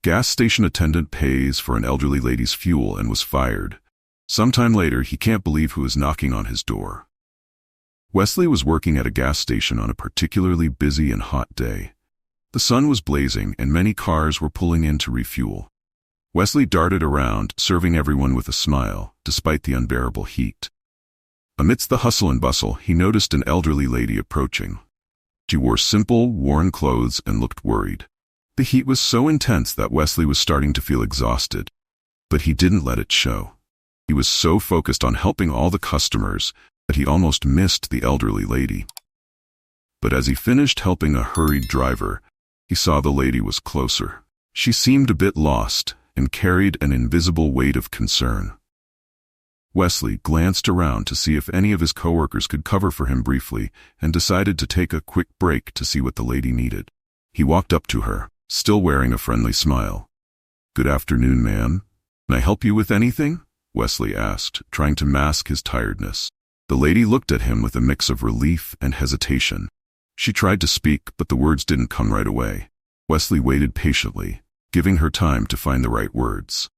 Gas station attendant pays for an elderly lady's fuel and was fired. Sometime later, he can't believe who is knocking on his door. Wesley was working at a gas station on a particularly busy and hot day. The sun was blazing and many cars were pulling in to refuel. Wesley darted around, serving everyone with a smile, despite the unbearable heat. Amidst the hustle and bustle, he noticed an elderly lady approaching. She wore simple, worn clothes and looked worried. The heat was so intense that Wesley was starting to feel exhausted, but he didn't let it show. He was so focused on helping all the customers that he almost missed the elderly lady. But as he finished helping a hurried driver, he saw the lady was closer. She seemed a bit lost and carried an invisible weight of concern. Wesley glanced around to see if any of his coworkers could cover for him briefly and decided to take a quick break to see what the lady needed. He walked up to her, still wearing a friendly smile. "Good afternoon, ma'am. Can I help you with anything?" Wesley asked, trying to mask his tiredness. The lady looked at him with a mix of relief and hesitation. She tried to speak, but the words didn't come right away. Wesley waited patiently, giving her time to find the right words.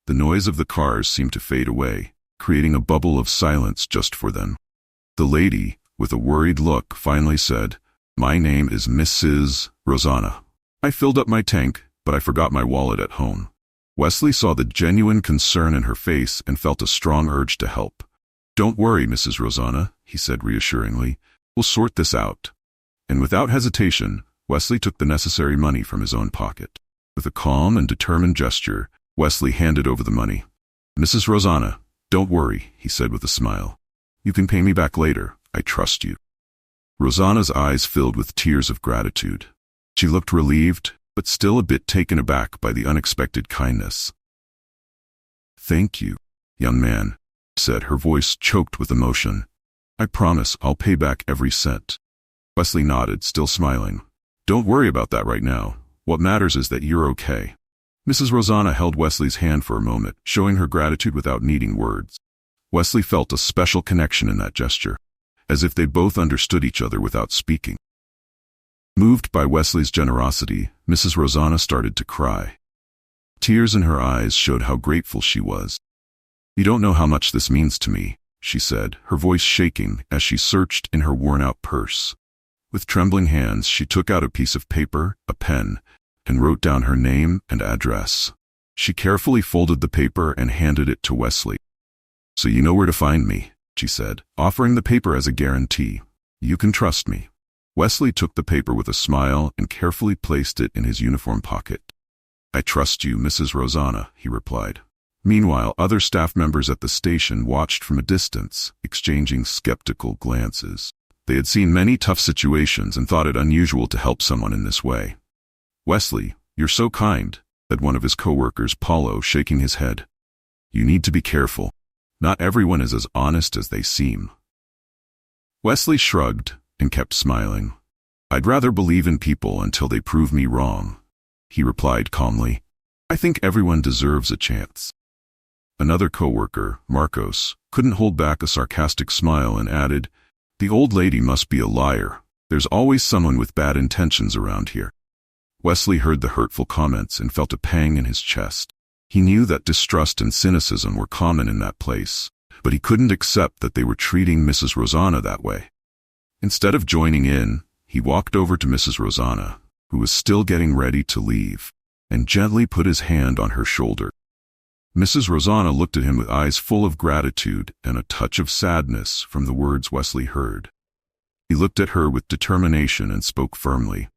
The noise of the cars seemed to fade away, creating a bubble of silence just for them. The lady, with a worried look, finally said, "My name is Mrs. Rosanna. I filled up my tank, but I forgot my wallet at home." Wesley saw the genuine concern in her face and felt a strong urge to help. "Don't worry, Mrs. Rosanna," he said reassuringly. "We'll sort this out." And without hesitation, Wesley took the necessary money from his own pocket. With a calm and determined gesture, Wesley handed over the money. "Mrs. Rosanna, don't worry," he said with a smile. "You can pay me back later. I trust you." Rosanna's eyes filled with tears of gratitude. She looked relieved, but still a bit taken aback by the unexpected kindness. "Thank you, young man," said, her voice choked with emotion. "I promise I'll pay back every cent." Wesley nodded, still smiling. "Don't worry about that right now. What matters is that you're okay." Mrs. Rosanna held Wesley's hand for a moment, showing her gratitude without needing words. Wesley felt a special connection in that gesture, as if they both understood each other without speaking. Moved by Wesley's generosity, Mrs. Rosanna started to cry. Tears in her eyes showed how grateful she was. "You don't know how much this means to me," she said, her voice shaking as she searched in her worn-out purse. With trembling hands, she took out a piece of paper, a pen, and wrote down her name and address. She carefully folded the paper and handed it to Wesley. "So you know where to find me," she said, offering the paper as a guarantee. "You can trust me." Wesley took the paper with a smile and carefully placed it in his uniform pocket. "I trust you, Mrs. Rosanna," he replied. Meanwhile, other staff members at the station watched from a distance, exchanging skeptical glances. They had seen many tough situations and thought it unusual to help someone in this way. "Wesley, you're so kind," said one of his coworkers, Paulo, shaking his head. "You need to be careful. Not everyone is as honest as they seem." Wesley shrugged and kept smiling. "I'd rather believe in people until they prove me wrong," he replied calmly. "I think everyone deserves a chance." Another coworker, Marcos, couldn't hold back a sarcastic smile and added, "The old lady must be a liar. There's always someone with bad intentions around here." Wesley heard the hurtful comments and felt a pang in his chest. He knew that distrust and cynicism were common in that place, but he couldn't accept that they were treating Mrs. Rosanna that way. Instead of joining in, he walked over to Mrs. Rosanna, who was still getting ready to leave, and gently put his hand on her shoulder. Mrs. Rosanna looked at him with eyes full of gratitude and a touch of sadness from the words Wesley heard. He looked at her with determination and spoke firmly.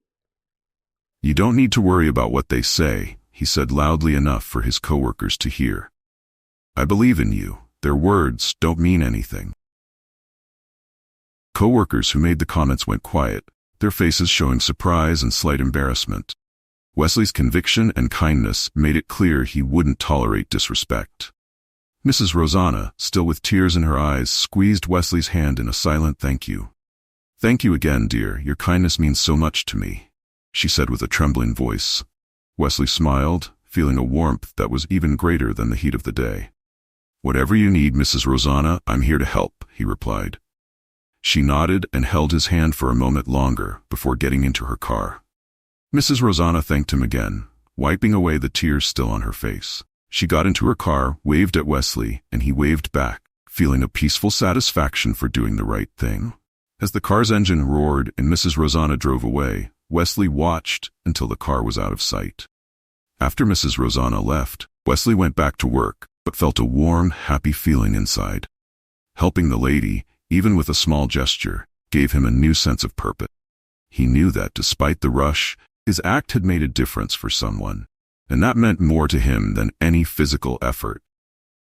"You don't need to worry about what they say," he said loudly enough for his coworkers to hear. "I believe in you. Their words don't mean anything." Coworkers who made the comments went quiet, their faces showing surprise and slight embarrassment. Wesley's conviction and kindness made it clear he wouldn't tolerate disrespect. Mrs. Rosanna, still with tears in her eyes, squeezed Wesley's hand in a silent thank you. "Thank you again, dear. Your kindness means so much to me," she said with a trembling voice. Wesley smiled, feeling a warmth that was even greater than the heat of the day. "Whatever you need, Mrs. Rosanna, I'm here to help," he replied. She nodded and held his hand for a moment longer before getting into her car. Mrs. Rosanna thanked him again, wiping away the tears still on her face. She got into her car, waved at Wesley, and he waved back, feeling a peaceful satisfaction for doing the right thing. As the car's engine roared and Mrs. Rosanna drove away, Wesley watched until the car was out of sight. After Mrs. Rosanna left, Wesley went back to work, but felt a warm, happy feeling inside. Helping the lady, even with a small gesture, gave him a new sense of purpose. He knew that despite the rush, his act had made a difference for someone, and that meant more to him than any physical effort.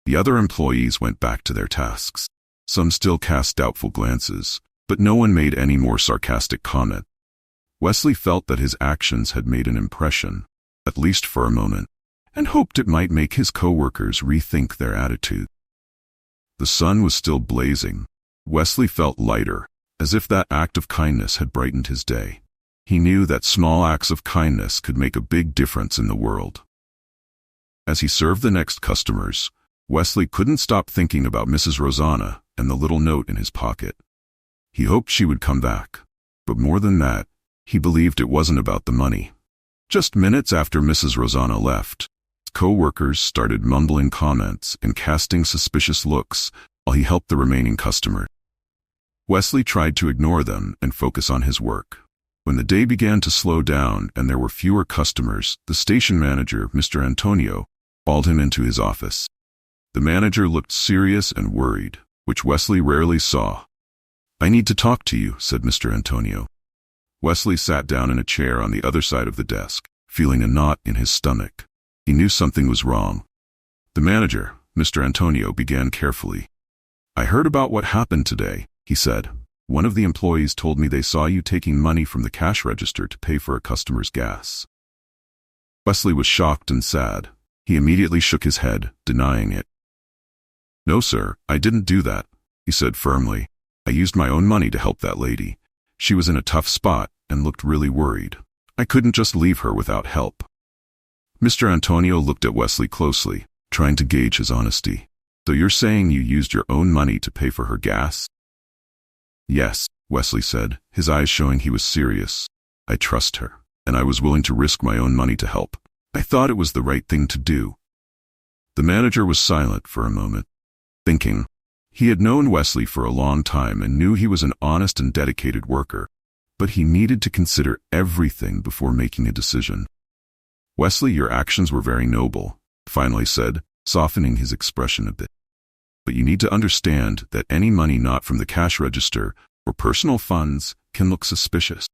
The other employees went back to their tasks. Some still cast doubtful glances, but no one made any more sarcastic comment. Wesley felt that his actions had made an impression, at least for a moment, and hoped it might make his co-workers rethink their attitude. The sun was still blazing. Wesley felt lighter, as if that act of kindness had brightened his day. He knew that small acts of kindness could make a big difference in the world. As he served the next customers, Wesley couldn't stop thinking about Mrs. Rosanna and the little note in his pocket. He hoped she would come back, but more than that, he believed it wasn't about the money. Just minutes after Mrs. Rosanna left, co-workers started mumbling comments and casting suspicious looks while he helped the remaining customer. Wesley tried to ignore them and focus on his work. When the day began to slow down and there were fewer customers, the station manager, Mr. Antonio, called him into his office. The manager looked serious and worried, which Wesley rarely saw. "I need to talk to you," said Mr. Antonio. Wesley sat down in a chair on the other side of the desk, feeling a knot in his stomach. He knew something was wrong. The manager, Mr. Antonio, began carefully. "I heard about what happened today," he said. "One of the employees told me they saw you taking money from the cash register to pay for a customer's gas." Wesley was shocked and sad. He immediately shook his head, denying it. "No, sir, I didn't do that," he said firmly. "I used my own money to help that lady. She was in a tough spot and looked really worried. I couldn't just leave her without help." Mr. Antonio looked at Wesley closely, trying to gauge his honesty. "So you're saying you used your own money to pay for her gas?" "Yes," Wesley said, his eyes showing he was serious. "I trust her, and I was willing to risk my own money to help. I thought it was the right thing to do." The manager was silent for a moment, thinking. He had known Wesley for a long time and knew he was an honest and dedicated worker, but he needed to consider everything before making a decision. "Wesley, your actions were very noble," finally said, softening his expression a bit. "But you need to understand that any money not from the cash register or personal funds can look suspicious."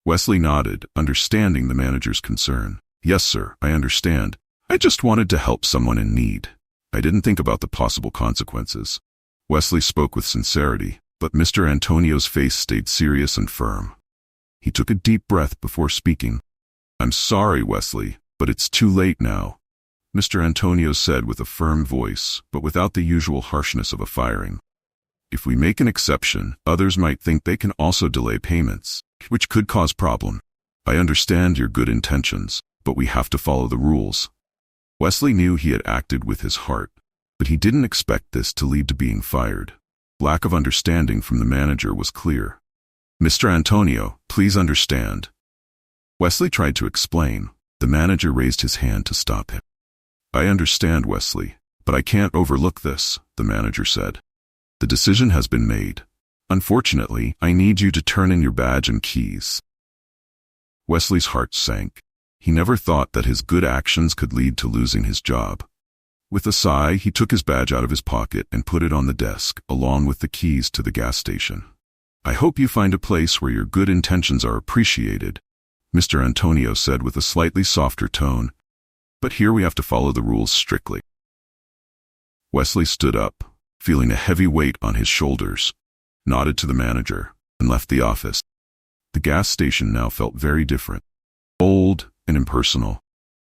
Wesley nodded, understanding the manager's concern. "Yes, sir, I understand. I just wanted to help someone in need. I didn't think about the possible consequences." Wesley spoke with sincerity, but Mr. Antonio's face stayed serious and firm. He took a deep breath before speaking. "I'm sorry, Wesley, but it's too late now," Mr. Antonio said with a firm voice, but without the usual harshness of a firing. "If we make an exception, others might think they can also delay payments, which could cause problem. I understand your good intentions, but we have to follow the rules." Wesley knew he had acted with his heart, but he didn't expect this to lead to being fired. Lack of understanding from the manager was clear. "Mr. Antonio, please understand." Wesley tried to explain. The manager raised his hand to stop him. "I understand, Wesley, but I can't overlook this," the manager said. "The decision has been made. Unfortunately, I need you to turn in your badge and keys." Wesley's heart sank. He never thought that his good actions could lead to losing his job. With a sigh, he took his badge out of his pocket and put it on the desk, along with the keys to the gas station. "I hope you find a place where your good intentions are appreciated," Mr. Antonio said with a slightly softer tone. "But here we have to follow the rules strictly." Wesley stood up, feeling a heavy weight on his shoulders, nodded to the manager, and left the office. The gas station now felt very different, old and impersonal.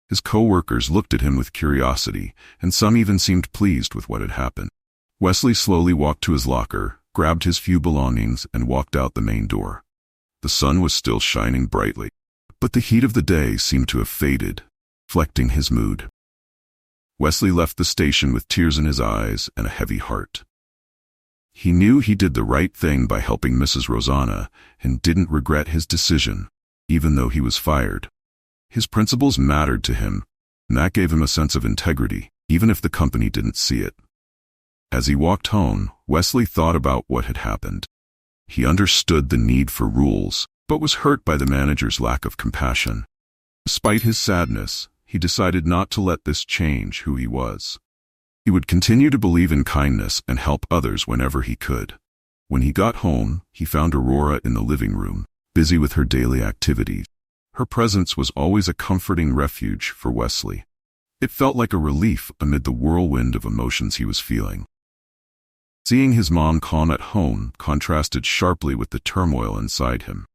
His co-workers looked at him with curiosity, and some even seemed pleased with what had happened. Wesley slowly walked to his locker, grabbed his few belongings, and walked out the main door. The sun was still shining brightly, but the heat of the day seemed to have faded, reflecting his mood. Wesley left the station with tears in his eyes and a heavy heart. He knew he did the right thing by helping Mrs. Rosanna and didn't regret his decision, even though he was fired. His principles mattered to him, and that gave him a sense of integrity, even if the company didn't see it. As he walked home, Wesley thought about what had happened. He understood the need for rules, but was hurt by the manager's lack of compassion. Despite his sadness, he decided not to let this change who he was. He would continue to believe in kindness and help others whenever he could. When he got home, he found Aurora in the living room, busy with her daily activities. Her presence was always a comforting refuge for Wesley. It felt like a relief amid the whirlwind of emotions he was feeling. Seeing his mom calm at home contrasted sharply with the turmoil inside him.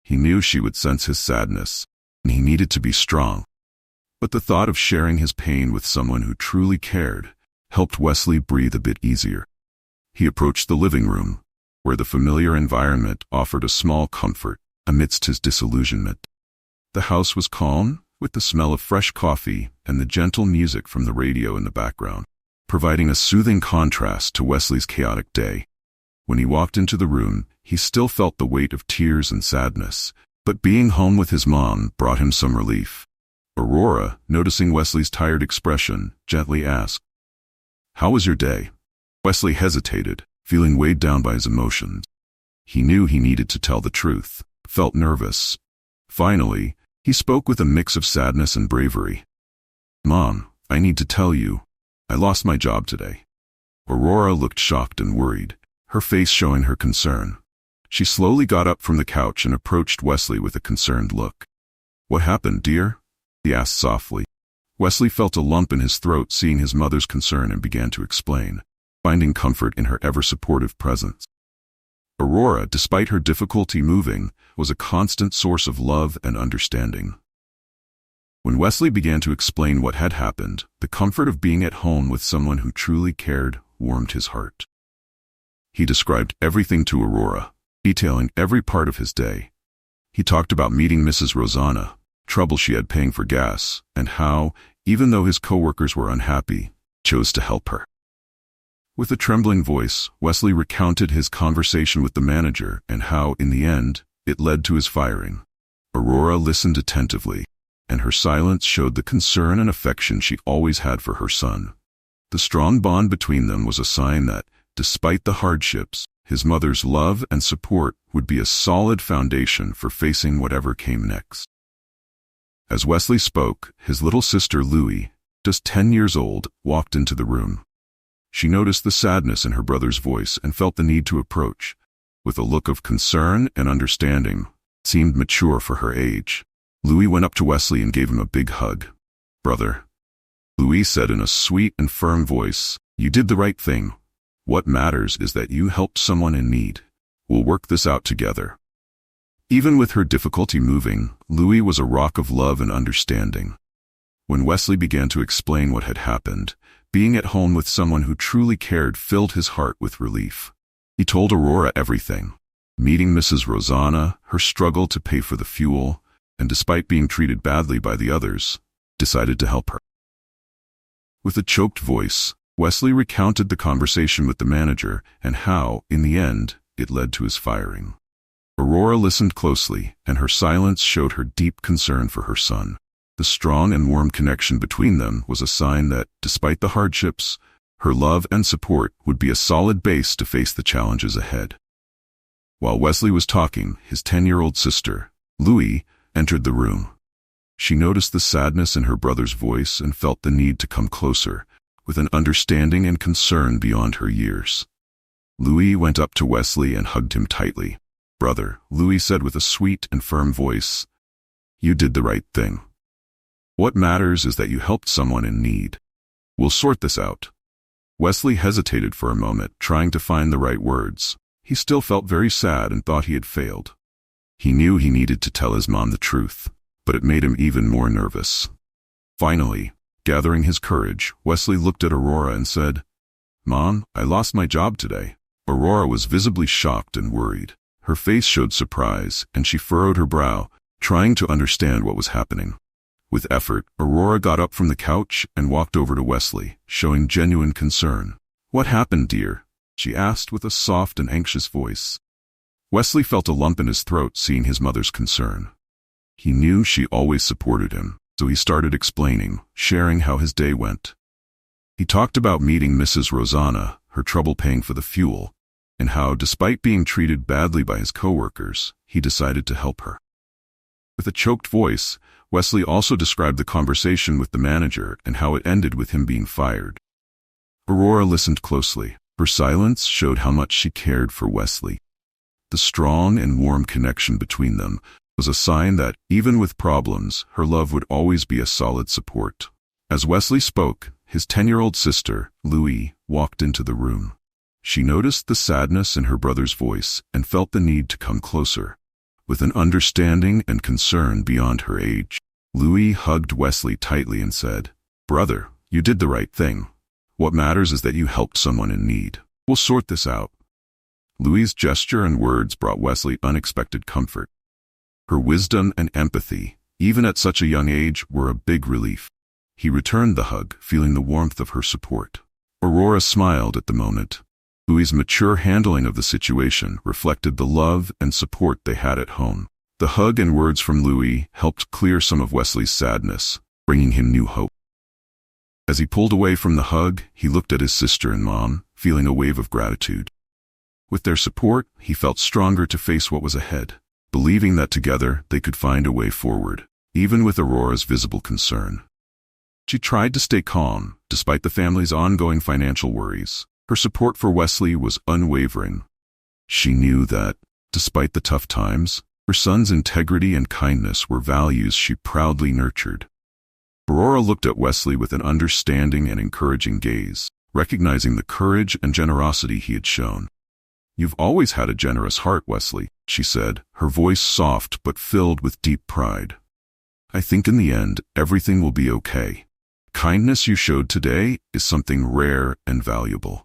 He knew she would sense his sadness, and he needed to be strong. But the thought of sharing his pain with someone who truly cared helped Wesley breathe a bit easier. He approached the living room, where the familiar environment offered a small comfort amidst his disillusionment. The house was calm, with the smell of fresh coffee and the gentle music from the radio in the background, providing a soothing contrast to Wesley's chaotic day. When he walked into the room, he still felt the weight of tears and sadness, but being home with his mom brought him some relief. Aurora, noticing Wesley's tired expression, gently asked, "How was your day?" Wesley hesitated, feeling weighed down by his emotions. He knew he needed to tell the truth, felt nervous. Finally, he spoke with a mix of sadness and bravery. "Mom, I need to tell you, I lost my job today." Aurora looked shocked and worried, her face showing her concern. She slowly got up from the couch and approached Wesley with a concerned look. "What happened, dear?" he asked softly. Wesley felt a lump in his throat seeing his mother's concern and began to explain, finding comfort in her ever-supportive presence. Aurora, despite her difficulty moving, was a constant source of love and understanding. When Wesley began to explain what had happened, the comfort of being at home with someone who truly cared warmed his heart. He described everything to Aurora, detailing every part of his day. He talked about meeting Mrs. Rosanna, trouble she had paying for gas, and how, even though his coworkers were unhappy, chose to help her. With a trembling voice, Wesley recounted his conversation with the manager and how, in the end, it led to his firing. Aurora listened attentively, and her silence showed the concern and affection she always had for her son. The strong bond between them was a sign that, despite the hardships, his mother's love and support would be a solid foundation for facing whatever came next. As Wesley spoke, his little sister Louie, just 10 years old, walked into the room. She noticed the sadness in her brother's voice and felt the need to approach. With a look of concern and understanding, it seemed mature for her age. Louie went up to Wesley and gave him a big hug. "Brother," Louie said in a sweet and firm voice, "you did the right thing. What matters is that you helped someone in need. We'll work this out together." Even with her difficulty moving, Louie was a rock of love and understanding. When Wesley began to explain what had happened, being at home with someone who truly cared filled his heart with relief. He told Aurora everything, meeting Mrs. Rosanna, her struggle to pay for the fuel, and despite being treated badly by the others, decided to help her. With a choked voice, Wesley recounted the conversation with the manager and how, in the end, it led to his firing. Aurora listened closely, and her silence showed her deep concern for her son. The strong and warm connection between them was a sign that, despite the hardships, her love and support would be a solid base to face the challenges ahead. While Wesley was talking, his 10-year-old sister, Louie, entered the room. She noticed the sadness in her brother's voice and felt the need to come closer, with an understanding and concern beyond her years. Louie went up to Wesley and hugged him tightly. "Brother," Louie said with a sweet and firm voice, "you did the right thing. What matters is that you helped someone in need. We'll sort this out." Wesley hesitated for a moment, trying to find the right words. He still felt very sad and thought he had failed. He knew he needed to tell his mom the truth, but it made him even more nervous. Finally, gathering his courage, Wesley looked at Aurora and said, "Mom, I lost my job today." Aurora was visibly shocked and worried. Her face showed surprise, and she furrowed her brow, trying to understand what was happening. With effort, Aurora got up from the couch and walked over to Wesley, showing genuine concern. "What happened, dear?" she asked with a soft and anxious voice. Wesley felt a lump in his throat seeing his mother's concern. He knew she always supported him, so he started explaining, sharing how his day went. He talked about meeting Mrs. Rosanna, her trouble paying for the fuel, and how, despite being treated badly by his coworkers, he decided to help her. With a choked voice, Wesley also described the conversation with the manager and how it ended with him being fired. Aurora listened closely. Her silence showed how much she cared for Wesley. The strong and warm connection between them was a sign that, even with problems, her love would always be a solid support. As Wesley spoke, his 10-year-old sister, Louise, walked into the room. She noticed the sadness in her brother's voice and felt the need to come closer. With an understanding and concern beyond her age, Louise hugged Wesley tightly and said, "Brother, you did the right thing. What matters is that you helped someone in need. We'll sort this out." Louise's gesture and words brought Wesley unexpected comfort. Her wisdom and empathy, even at such a young age, were a big relief. He returned the hug, feeling the warmth of her support. Aurora smiled at the moment. Louise's mature handling of the situation reflected the love and support they had at home. The hug and words from Louise helped clear some of Wesley's sadness, bringing him new hope. As he pulled away from the hug, he looked at his sister and mom, feeling a wave of gratitude. With their support, he felt stronger to face what was ahead, believing that together they could find a way forward, even with Aurora's visible concern. She tried to stay calm, despite the family's ongoing financial worries. Her support for Wesley was unwavering. She knew that, despite the tough times, her son's integrity and kindness were values she proudly nurtured. Aurora looked at Wesley with an understanding and encouraging gaze, recognizing the courage and generosity he had shown. "You've always had a generous heart, Wesley," she said, her voice soft but filled with deep pride. "I think in the end, everything will be okay. Kindness you showed today is something rare and valuable."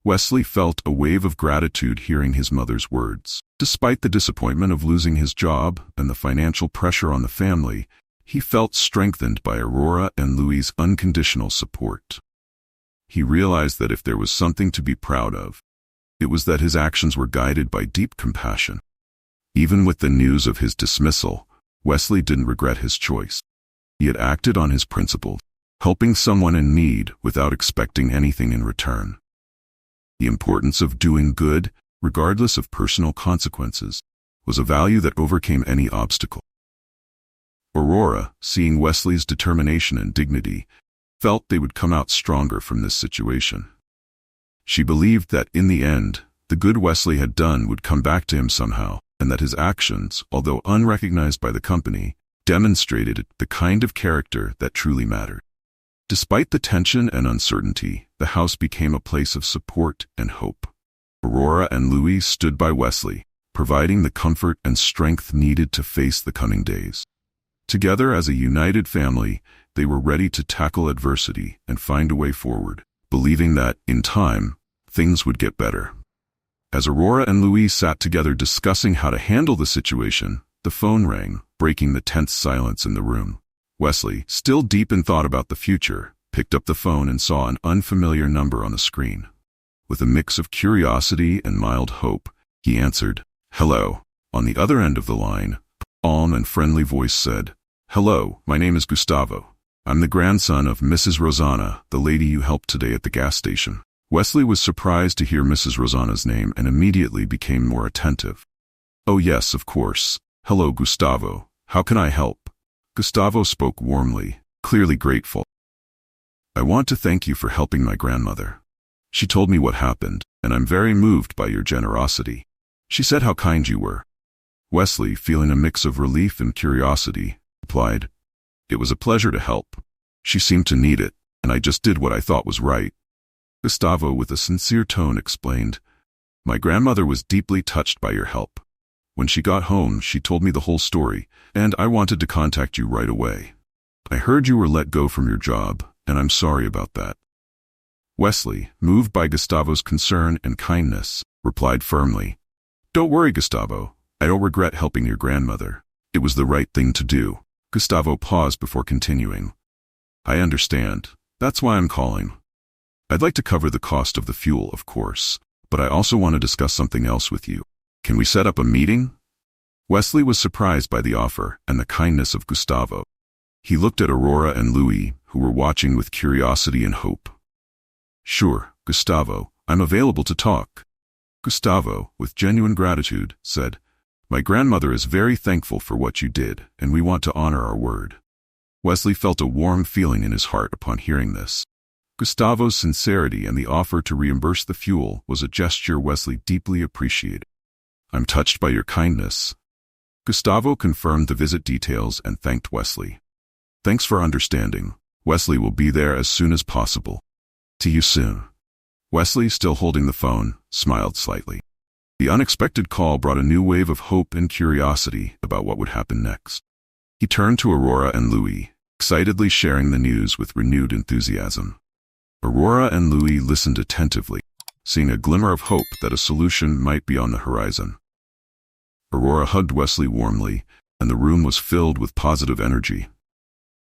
Wesley felt a wave of gratitude hearing his mother's words. Despite the disappointment of losing his job and the financial pressure on the family, he felt strengthened by Aurora and Louise's unconditional support. He realized that if there was something to be proud of, it was that his actions were guided by deep compassion. Even with the news of his dismissal, Wesley didn't regret his choice. He had acted on his principles, helping someone in need without expecting anything in return. The importance of doing good, regardless of personal consequences, was a value that overcame any obstacle. Aurora, seeing Wesley's determination and dignity, felt they would come out stronger from this situation. She believed that, in the end, the good Wesley had done would come back to him somehow, and that his actions, although unrecognized by the company, demonstrated the kind of character that truly mattered. Despite the tension and uncertainty, the house became a place of support and hope. Aurora and Louise stood by Wesley, providing the comfort and strength needed to face the coming days. Together as a united family, they were ready to tackle adversity and find a way forward, believing that, in time, things would get better. As Aurora and Louise sat together discussing how to handle the situation, the phone rang, breaking the tense silence in the room. Wesley, still deep in thought about the future, picked up the phone and saw an unfamiliar number on the screen. With a mix of curiosity and mild hope, he answered, "Hello." On the other end of the line, a calm and friendly voice said, "Hello, my name is Gustavo. I'm the grandson of Mrs. Rosanna, the lady you helped today at the gas station." Wesley was surprised to hear Mrs. Rosanna's name and immediately became more attentive. "Oh yes, of course. Hello, Gustavo. How can I help?" Gustavo spoke warmly, clearly grateful. "I want to thank you for helping my grandmother. She told me what happened, and I'm very moved by your generosity. She said how kind you were." Wesley, feeling a mix of relief and curiosity, replied, "It was a pleasure to help. She seemed to need it, and I just did what I thought was right." Gustavo, with a sincere tone, explained, "My grandmother was deeply touched by your help. When she got home, she told me the whole story, and I wanted to contact you right away. I heard you were let go from your job, and I'm sorry about that." Wesley, moved by Gustavo's concern and kindness, replied firmly, "Don't worry, Gustavo. I don't regret helping your grandmother. It was the right thing to do." Gustavo paused before continuing, "I understand. That's why I'm calling. I'd like to cover the cost of the fuel, of course, but I also want to discuss something else with you. Can we set up a meeting?" Wesley was surprised by the offer and the kindness of Gustavo. He looked at Aurora and Louis, who were watching with curiosity and hope. "Sure, Gustavo, I'm available to talk." Gustavo, with genuine gratitude, said, "My grandmother is very thankful for what you did, and we want to honor our word." Wesley felt a warm feeling in his heart upon hearing this. Gustavo's sincerity and the offer to reimburse the fuel was a gesture Wesley deeply appreciated. "I'm touched by your kindness." Gustavo confirmed the visit details and thanked Wesley. "Thanks for understanding. Wesley will be there as soon as possible. See you soon." Wesley, still holding the phone, smiled slightly. The unexpected call brought a new wave of hope and curiosity about what would happen next. He turned to Aurora and Louis, excitedly sharing the news with renewed enthusiasm. Aurora and Louis listened attentively, seeing a glimmer of hope that a solution might be on the horizon. Aurora hugged Wesley warmly, and the room was filled with positive energy.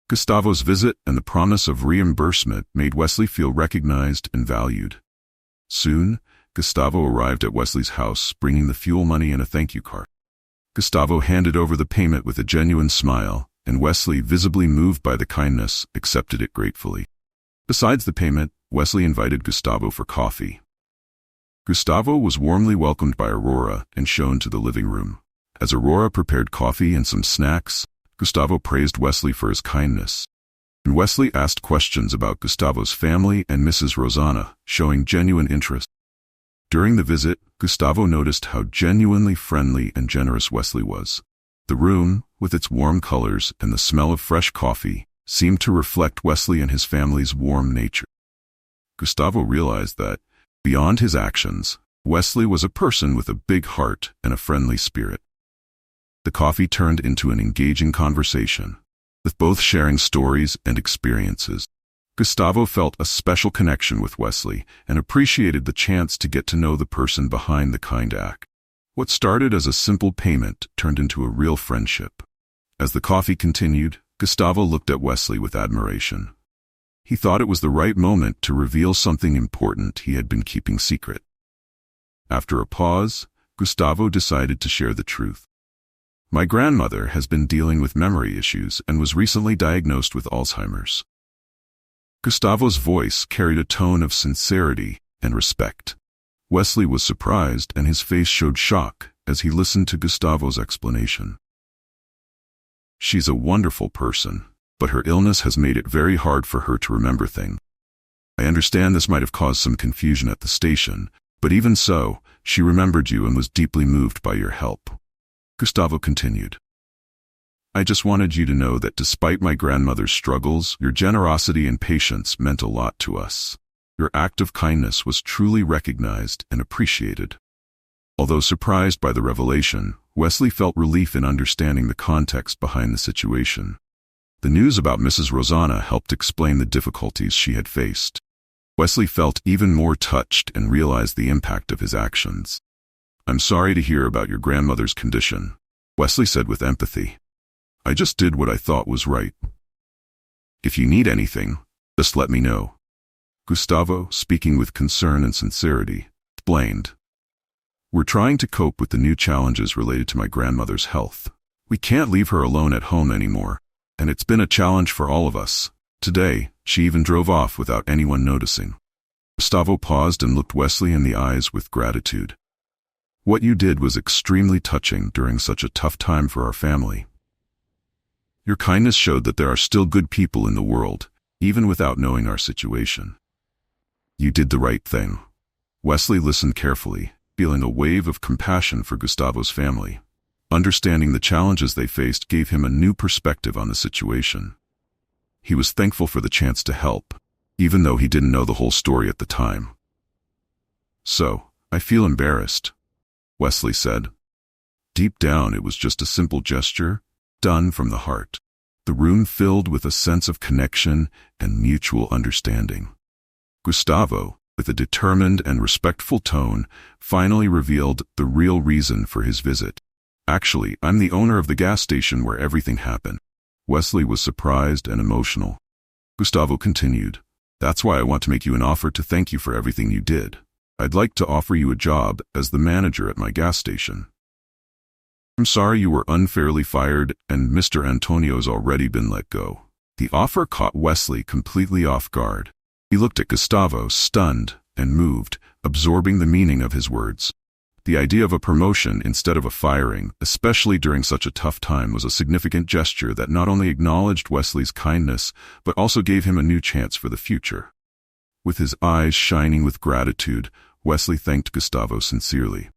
Gustavo's visit and the promise of reimbursement made Wesley feel recognized and valued. Soon, Gustavo arrived at Wesley's house, bringing the fuel money and a thank you card. Gustavo handed over the payment with a genuine smile, and Wesley, visibly moved by the kindness, accepted it gratefully. Besides the payment, Wesley invited Gustavo for coffee. Gustavo was warmly welcomed by Aurora and shown to the living room. As Aurora prepared coffee and some snacks, Gustavo praised Wesley for his kindness. And Wesley asked questions about Gustavo's family and Mrs. Rosanna, showing genuine interest. During the visit, Gustavo noticed how genuinely friendly and generous Wesley was. The room, with its warm colors and the smell of fresh coffee, seemed to reflect Wesley and his family's warm nature. Gustavo realized that, beyond his actions, Wesley was a person with a big heart and a friendly spirit. The coffee turned into an engaging conversation, with both sharing stories and experiences. Gustavo felt a special connection with Wesley and appreciated the chance to get to know the person behind the kind act. What started as a simple payment turned into a real friendship. As the coffee continued, Gustavo looked at Wesley with admiration. He thought it was the right moment to reveal something important he had been keeping secret. After a pause, Gustavo decided to share the truth. "My grandmother has been dealing with memory issues and was recently diagnosed with Alzheimer's." Gustavo's voice carried a tone of sincerity and respect. Wesley was surprised and his face showed shock as he listened to Gustavo's explanation. "She's a wonderful person, but her illness has made it very hard for her to remember things. I understand this might have caused some confusion at the station, but even so, she remembered you and was deeply moved by your help." Gustavo continued, "I just wanted you to know that despite my grandmother's struggles, your generosity and patience meant a lot to us. Your act of kindness was truly recognized and appreciated." Although surprised by the revelation, Wesley felt relief in understanding the context behind the situation. The news about Mrs. Rosanna helped explain the difficulties she had faced. Wesley felt even more touched and realized the impact of his actions. "I'm sorry to hear about your grandmother's condition," Wesley said with empathy. "I just did what I thought was right. If you need anything, just let me know." Gustavo, speaking with concern and sincerity, explained, "We're trying to cope with the new challenges related to my grandmother's health. We can't leave her alone at home anymore, and it's been a challenge for all of us. Today, she even drove off without anyone noticing." Gustavo paused and looked Wesley in the eyes with gratitude. "What you did was extremely touching during such a tough time for our family. Your kindness showed that there are still good people in the world, even without knowing our situation. You did the right thing." Wesley listened carefully, feeling a wave of compassion for Gustavo's family. Understanding the challenges they faced gave him a new perspective on the situation. He was thankful for the chance to help, even though he didn't know the whole story at the time. "So, I feel embarrassed," Wesley said. Deep down, it was just a simple gesture, done from the heart. The room filled with a sense of connection and mutual understanding. Gustavo, with a determined and respectful tone, finally revealed the real reason for his visit. "Actually, I'm the owner of the gas station where everything happened." Wesley was surprised and emotional. Gustavo continued, "That's why I want to make you an offer to thank you for everything you did. I'd like to offer you a job as the manager at my gas station." I'm sorry you were unfairly fired and Mr. Antonio's already been let go. The offer caught Wesley completely off guard. He looked at Gustavo, stunned and moved, absorbing the meaning of his words. The idea of a promotion instead of a firing, especially during such a tough time, was a significant gesture that not only acknowledged Wesley's kindness, but also gave him a new chance for the future. With his eyes shining with gratitude, Wesley thanked Gustavo sincerely.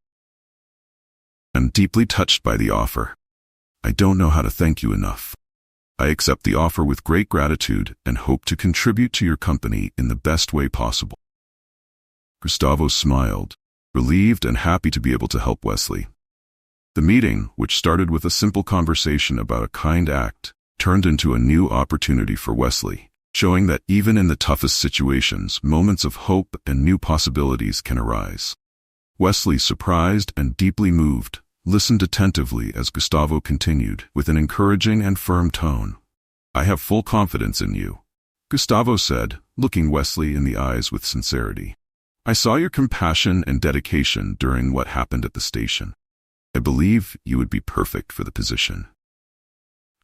I'm deeply touched by the offer. I don't know how to thank you enough. I accept the offer with great gratitude and hope to contribute to your company in the best way possible. Gustavo smiled, relieved and happy to be able to help Wesley. The meeting, which started with a simple conversation about a kind act, turned into a new opportunity for Wesley, showing that even in the toughest situations, moments of hope and new possibilities can arise. Wesley, surprised and deeply moved, listened attentively as Gustavo continued with an encouraging and firm tone. I have full confidence in you, Gustavo said, looking Wesley in the eyes with sincerity. I saw your compassion and dedication during what happened at the station. I believe you would be perfect for the position.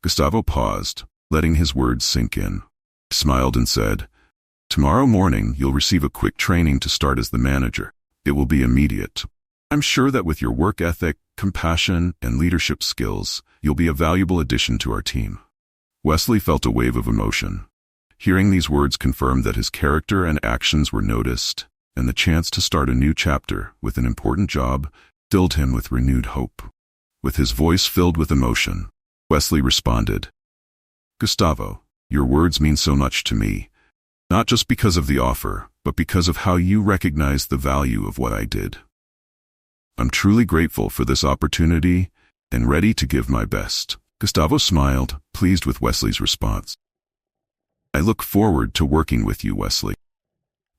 Gustavo paused, letting his words sink in, smiled and said, Tomorrow morning you'll receive a quick training to start as the manager. It will be immediate. I'm sure that with your work ethic, compassion, and leadership skills, you'll be a valuable addition to our team. Wesley felt a wave of emotion. Hearing these words confirmed that his character and actions were noticed, and the chance to start a new chapter with an important job filled him with renewed hope. With his voice filled with emotion, Wesley responded, Gustavo, your words mean so much to me, not just because of the offer, but because of how you recognize the value of what I did. I'm truly grateful for this opportunity and ready to give my best. Gustavo smiled, pleased with Wesley's response. I look forward to working with you, Wesley.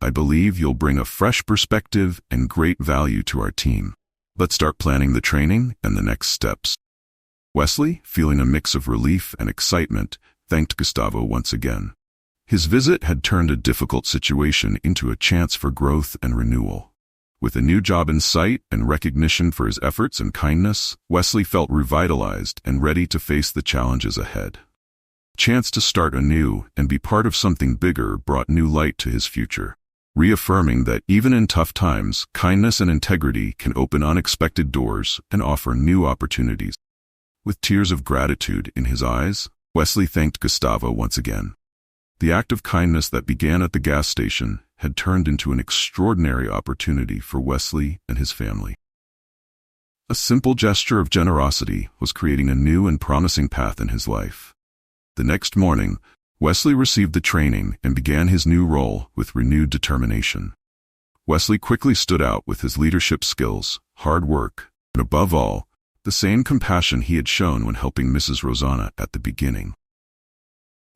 I believe you'll bring a fresh perspective and great value to our team. Let's start planning the training and the next steps. Wesley, feeling a mix of relief and excitement, thanked Gustavo once again. His visit had turned a difficult situation into a chance for growth and renewal. With a new job in sight and recognition for his efforts and kindness, Wesley felt revitalized and ready to face the challenges ahead. The chance to start anew and be part of something bigger brought new light to his future, reaffirming that even in tough times, kindness and integrity can open unexpected doors and offer new opportunities. With tears of gratitude in his eyes, Wesley thanked Gustavo once again. The act of kindness that began at the gas station had turned into an extraordinary opportunity for Wesley and his family. A simple gesture of generosity was creating a new and promising path in his life. The next morning, Wesley received the training and began his new role with renewed determination. Wesley quickly stood out with his leadership skills, hard work, and above all, the same compassion he had shown when helping Mrs. Rosanna at the beginning.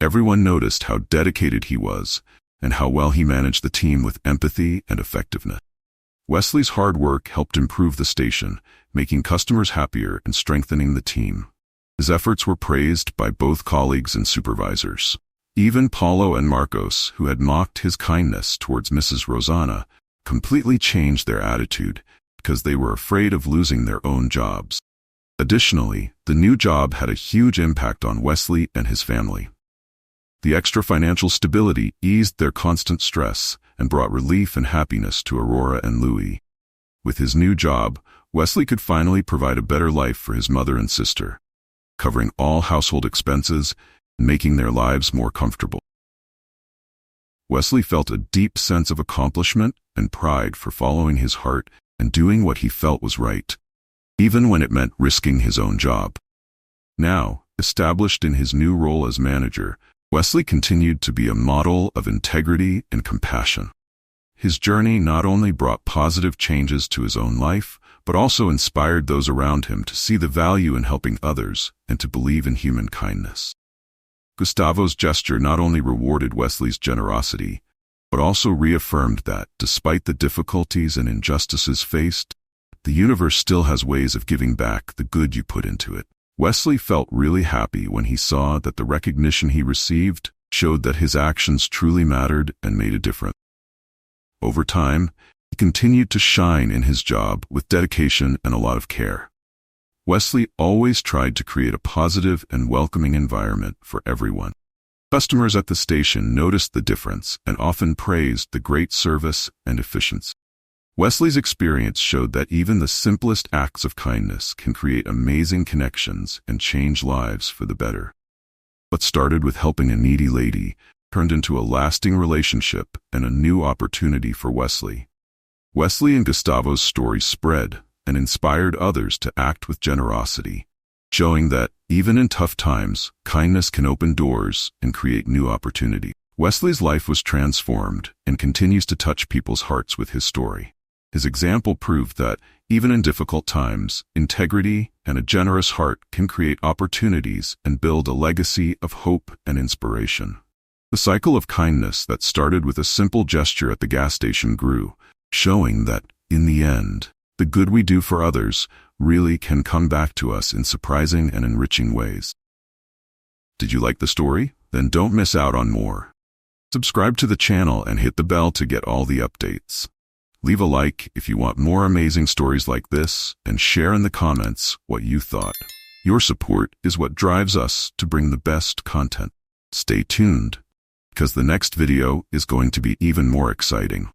Everyone noticed how dedicated he was and how well he managed the team with empathy and effectiveness. Wesley's hard work helped improve the station, making customers happier and strengthening the team. His efforts were praised by both colleagues and supervisors. Even Paulo and Marcos, who had mocked his kindness towards Mrs. Rosanna, completely changed their attitude because they were afraid of losing their own jobs. Additionally, the new job had a huge impact on Wesley and his family. The extra financial stability eased their constant stress and brought relief and happiness to Aurora and Louis. With his new job, Wesley could finally provide a better life for his mother and sister, covering all household expenses and making their lives more comfortable. Wesley felt a deep sense of accomplishment and pride for following his heart and doing what he felt was right, even when it meant risking his own job. Now, established in his new role as manager, Wesley continued to be a model of integrity and compassion. His journey not only brought positive changes to his own life, but also inspired those around him to see the value in helping others and to believe in human kindness. Gustavo's gesture not only rewarded Wesley's generosity, but also reaffirmed that, despite the difficulties and injustices faced, the universe still has ways of giving back the good you put into it. Wesley felt really happy when he saw that the recognition he received showed that his actions truly mattered and made a difference. Over time, he continued to shine in his job with dedication and a lot of care. Wesley always tried to create a positive and welcoming environment for everyone. Customers at the station noticed the difference and often praised the great service and efficiency. Wesley's experience showed that even the simplest acts of kindness can create amazing connections and change lives for the better. What started with helping a needy lady turned into a lasting relationship and a new opportunity for Wesley. Wesley and Gustavo's story spread and inspired others to act with generosity, showing that, even in tough times, kindness can open doors and create new opportunities. Wesley's life was transformed and continues to touch people's hearts with his story. His example proved that, even in difficult times, integrity and a generous heart can create opportunities and build a legacy of hope and inspiration. The cycle of kindness that started with a simple gesture at the gas station grew, showing that, in the end, the good we do for others really can come back to us in surprising and enriching ways. Did you like the story? Then don't miss out on more. Subscribe to the channel and hit the bell to get all the updates. Leave a like if you want more amazing stories like this, and share in the comments what you thought. Your support is what drives us to bring the best content. Stay tuned, because the next video is going to be even more exciting.